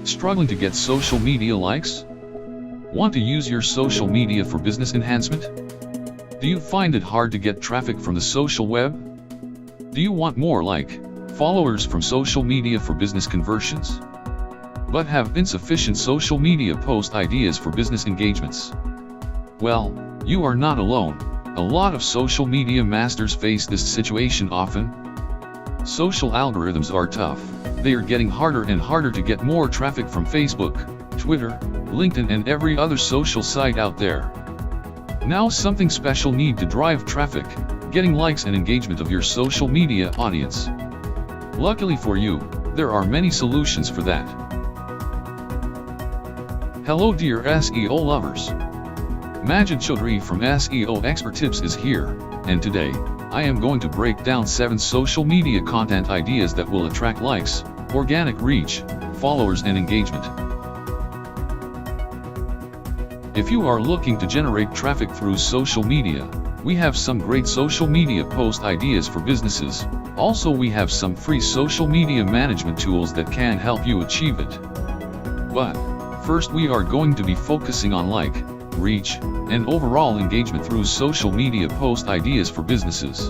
Struggling to get social media likes? Want to use your social media for business enhancement? Do you find it hard to get traffic from the social web? Do you want more followers from social media for business conversions? But have insufficient social media post ideas for business engagements? Well, you are not alone. A lot of social media masters face this situation often. Social algorithms are tough. They are getting harder and harder to get more traffic from Facebook, Twitter, LinkedIn and every other social site out there. Now something special need to drive traffic, getting likes and engagement of your social media audience. Luckily for you, there are many solutions for that. Hello dear SEO lovers. Majid Chaudhry from SEO Expert Tips is here, and today, I am going to break down 7 social media content ideas that will attract likes, organic reach, followers and engagement. If you are looking to generate traffic through social media, we have some great social media post ideas for businesses. Also we have some free social media management tools that can help you achieve it. But first we are going to be focusing on reach, and overall engagement through social media post ideas for businesses.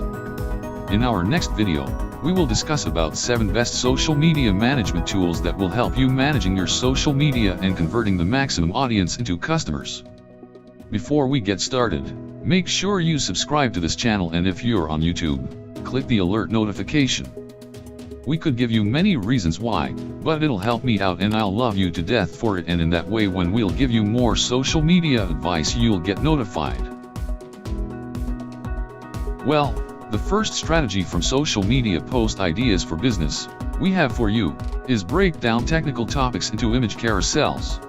In our next video, we will discuss about 7 best social media management tools that will help you managing your social media and converting the maximum audience into customers. Before we get started, make sure you subscribe to this channel, and if you're on YouTube, click the alert notification. We could give you many reasons why, but it'll help me out and I'll love you to death for it, and in that way when we'll give you more social media advice you'll get notified. Well, the first strategy from social media post ideas for business we have for you is break down technical topics into image carousels.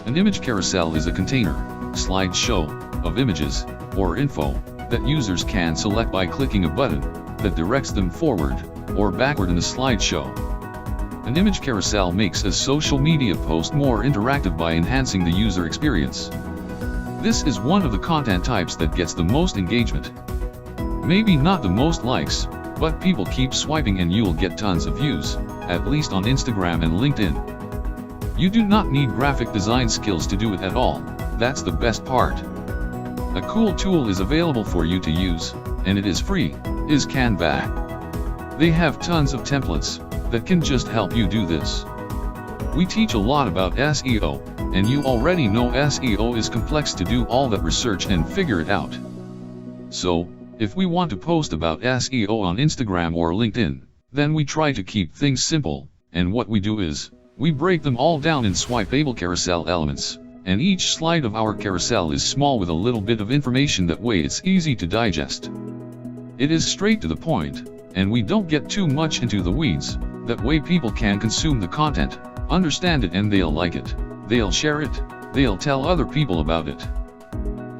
An image carousel is a container, slideshow, of images, or info, that users can select by clicking a button that directs them forward or backward in the slideshow. An image carousel makes a social media post more interactive by enhancing the user experience. This is one of the content types that gets the most engagement. Maybe not the most likes, but people keep swiping and you'll get tons of views, at least on Instagram and LinkedIn. You do not need graphic design skills to do it at all, that's the best part. A cool tool is available for you to use, and it is free, is Canva. They have tons of templates that can just help you do this. We teach a lot about SEO, and you already know SEO is complex to do all that research and figure it out. So, if we want to post about SEO on Instagram or LinkedIn, then we try to keep things simple, and what we do is, we break them all down in swipeable carousel elements, and each slide of our carousel is small with a little bit of information, that way it's easy to digest. It is straight to the point, and we don't get too much into the weeds, that way people can consume the content, understand it and they'll like it, they'll share it, they'll tell other people about it.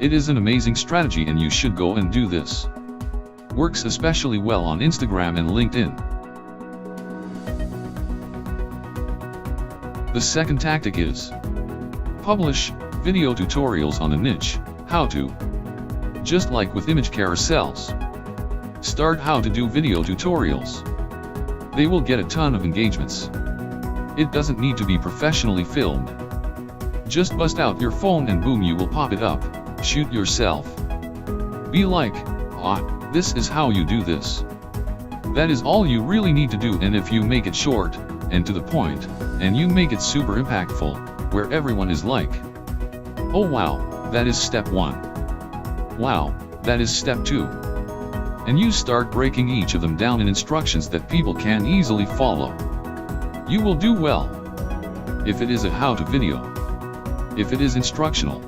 It is an amazing strategy and you should go and do this. Works especially well on Instagram and LinkedIn. The second tactic is publish video tutorials on a niche. How to. Just like with image carousels. Start how to do video tutorials. They will get a ton of engagements. It doesn't need to be professionally filmed. Just bust out your phone and boom, you will pop it up. Shoot yourself. Be like, this is how you do this. That is all you really need to do, and if you make it short, and to the point, and you make it super impactful, where everyone is like, oh wow, that is step 1. Wow, that is step 2. And you start breaking each of them down in instructions that people can easily follow. You will do well. If it is a how-to video. If it is instructional.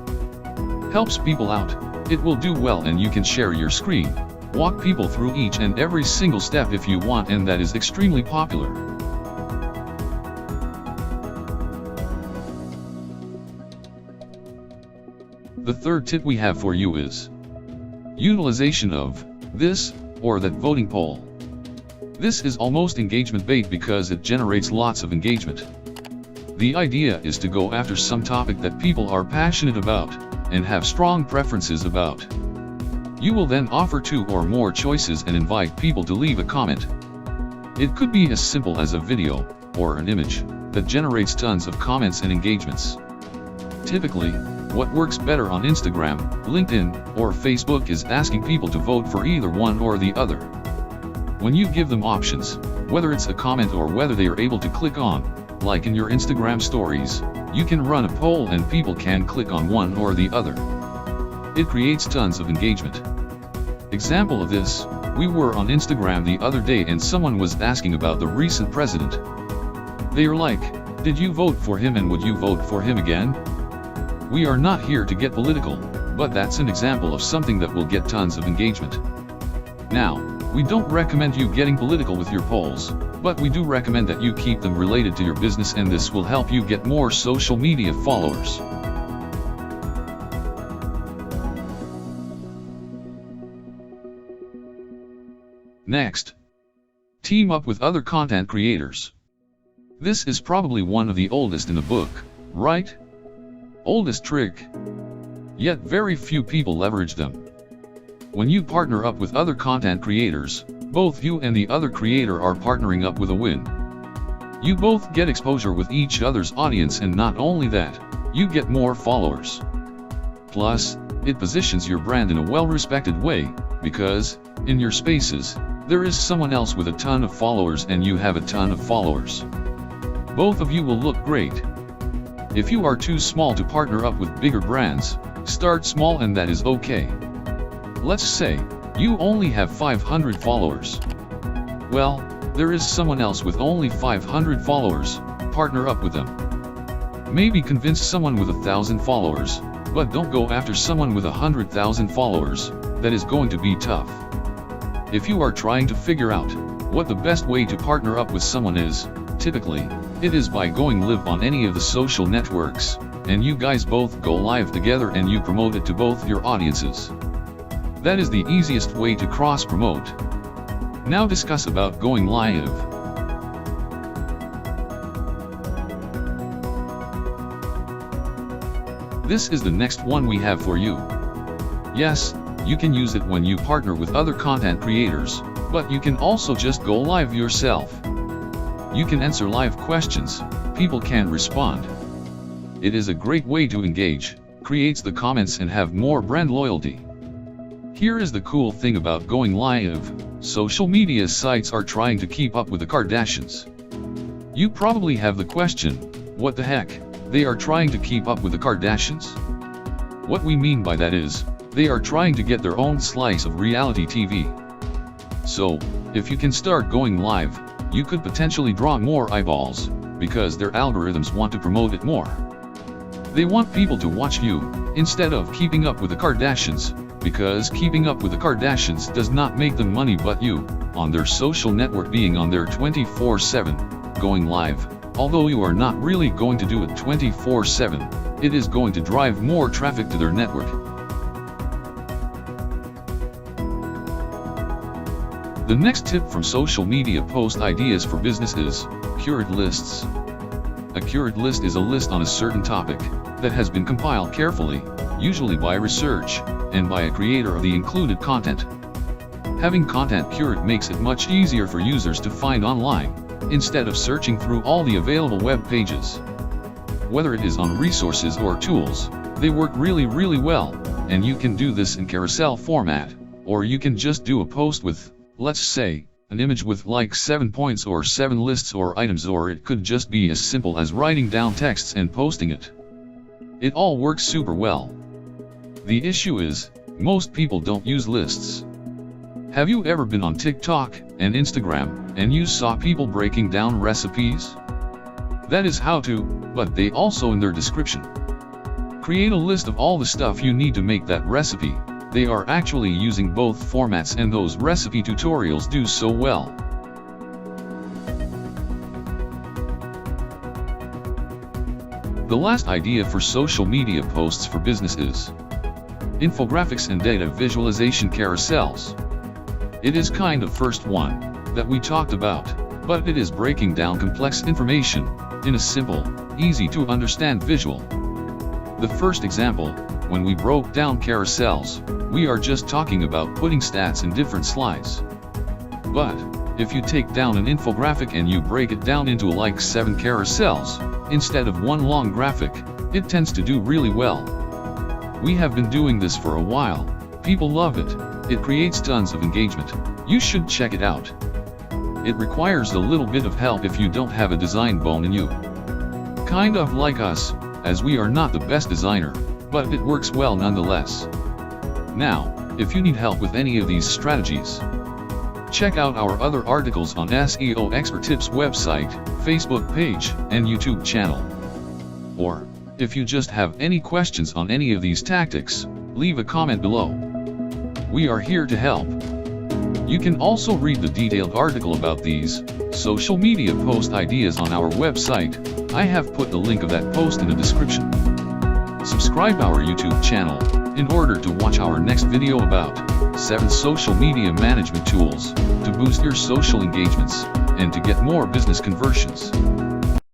Helps people out, it will do well, and you can share your screen, walk people through each and every single step if you want, and that is extremely popular. The third tip we have for you is utilization of this or that voting poll. This is almost engagement bait because it generates lots of engagement. The idea is to go after some topic that people are passionate about and have strong preferences about. You will then offer 2 or more choices and invite people to leave a comment. It could be as simple as a video, or an image, that generates tons of comments and engagements. Typically, what works better on Instagram, LinkedIn, or Facebook is asking people to vote for either one or the other. When you give them options, whether it's a comment or whether they are able to click on, like in your Instagram stories, you can run a poll and people can click on one or the other. It creates tons of engagement. Example of this, we were on Instagram the other day and someone was asking about the recent president. They are like, did you vote for him and would you vote for him again? We are not here to get political, but that's an example of something that will get tons of engagement. Now, we don't recommend you getting political with your polls, but we do recommend that you keep them related to your business, and this will help you get more social media followers. Next, team up with other content creators. This is probably one of the oldest in the book, right? Oldest trick. Yet very few people leverage them. When you partner up with other content creators, both you and the other creator are partnering up with a win. You both get exposure with each other's audience, and not only that, you get more followers. Plus, it positions your brand in a well-respected way, because, in your spaces, there is someone else with a ton of followers and you have a ton of followers. Both of you will look great. If you are too small to partner up with bigger brands, start small and that is okay. Let's say, you only have 500 followers. Well, there is someone else with only 500 followers, partner up with them. Maybe convince someone with 1,000 followers, but don't go after someone with 100,000 followers, that is going to be tough. If you are trying to figure out what the best way to partner up with someone is, typically, it is by going live on any of the social networks, and you guys both go live together and you promote it to both your audiences. That is the easiest way to cross-promote. Now discuss about going live. This is the next one we have for you. Yes, you can use it when you partner with other content creators, but you can also just go live yourself. You can answer live questions, people can respond. It is a great way to engage, creates the comments and have more brand loyalty. Here is the cool thing about going live, social media sites are trying to keep up with the Kardashians. You probably have the question, what the heck, they are trying to keep up with the Kardashians? What we mean by that is, they are trying to get their own slice of reality TV. So, if you can start going live, you could potentially draw more eyeballs, because their algorithms want to promote it more. They want people to watch you, instead of keeping up with the Kardashians, because keeping up with the Kardashians does not make them money, but you, on their social network being on there 24/7, going live, although you are not really going to do it 24/7, it is going to drive more traffic to their network. The next tip from social media post ideas for business is curated lists. A curated list is a list on a certain topic that has been compiled carefully, usually by research, and by a creator of the included content. Having content curated makes it much easier for users to find online, instead of searching through all the available web pages. Whether it is on resources or tools, they work really well, and you can do this in carousel format, or you can just do a post with, let's say, an image with like 7 points or 7 lists or items, or it could just be as simple as writing down texts and posting it. It all works super well. The issue is, most people don't use lists. Have you ever been on TikTok and Instagram, and you saw people breaking down recipes? That is how to, but they also in their description. Create a list of all the stuff you need to make that recipe. They are actually using both formats, and those recipe tutorials do so well. The last idea for social media posts for business is infographics and data visualization carousels. It is kind of first one that we talked about, but it is breaking down complex information in a simple, easy to understand visual. The first example, when we broke down carousels, we are just talking about putting stats in different slides. But If you take down an infographic and you break it down into like 7 carousels, instead of one long graphic, it tends to do really well. We have been doing this for a while. People love it. It creates tons of engagement. You should check it out. It requires a little bit of help if you don't have a design bone in you. Kind of like us, as we are not the best designer, but it works well nonetheless. Now, if you need help with any of these strategies, check out our other articles on SEO Expert Tips website, Facebook page, and YouTube channel. Or, if you just have any questions on any of these tactics, leave a comment below. We are here to help. You can also read the detailed article about these social media post ideas on our website. I have put the link of that post in the description. Subscribe our YouTube channel in order to watch our next video about 7 social media management tools to boost your social engagements and to get more business conversions.